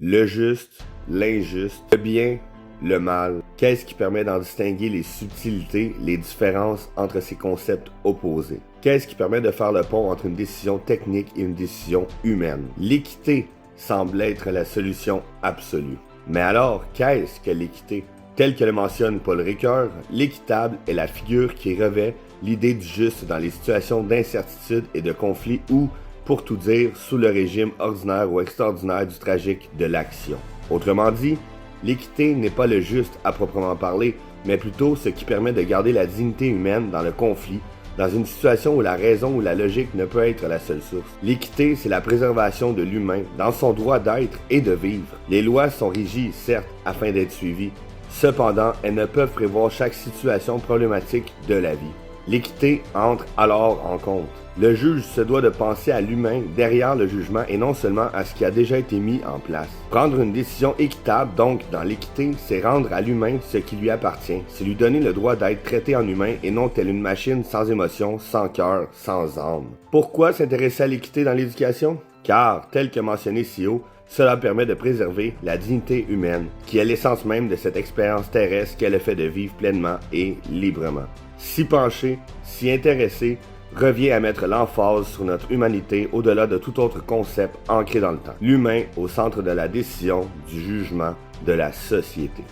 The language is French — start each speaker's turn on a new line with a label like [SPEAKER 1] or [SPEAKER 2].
[SPEAKER 1] le juste, l'injuste, le bien, le mal. Qu'est-ce qui permet d'en distinguer les subtilités, les différences entre ces concepts opposés? Qu'est-ce qui permet de faire le pont entre une décision technique et une décision humaine? L'équité semble être la solution absolue. Mais alors, qu'est-ce que l'équité? Tel que le mentionne Paul Ricoeur, l'équitable est la figure qui revêt l'idée du juste dans les situations d'incertitude et de conflit ou, pour tout dire, sous le régime ordinaire ou extraordinaire du tragique de l'action. Autrement dit, l'équité n'est pas le juste à proprement parler, mais plutôt ce qui permet de garder la dignité humaine dans le conflit, dans une situation où la raison ou la logique ne peut être la seule source. L'équité, c'est la préservation de l'humain dans son droit d'être et de vivre. Les lois sont régies, certes, afin d'être suivies. Cependant, elles ne peuvent prévoir chaque situation problématique de la vie. L'équité entre alors en compte. Le juge se doit de penser à l'humain derrière le jugement et non seulement à ce qui a déjà été mis en place. Prendre une décision équitable, donc dans l'équité, c'est rendre à l'humain ce qui lui appartient. C'est lui donner le droit d'être traité en humain et non telle une machine sans émotion, sans cœur, sans âme. Pourquoi s'intéresser à l'équité dans l'éducation? Car, tel que mentionné si haut, cela permet de préserver la dignité humaine, qui est l'essence même de cette expérience terrestre qu'elle a fait de vivre pleinement et librement. S'y pencher, s'y intéresser, revient à mettre l'emphase sur notre humanité au-delà de tout autre concept ancré dans le temps. L'humain au centre de la décision, du jugement, de la société.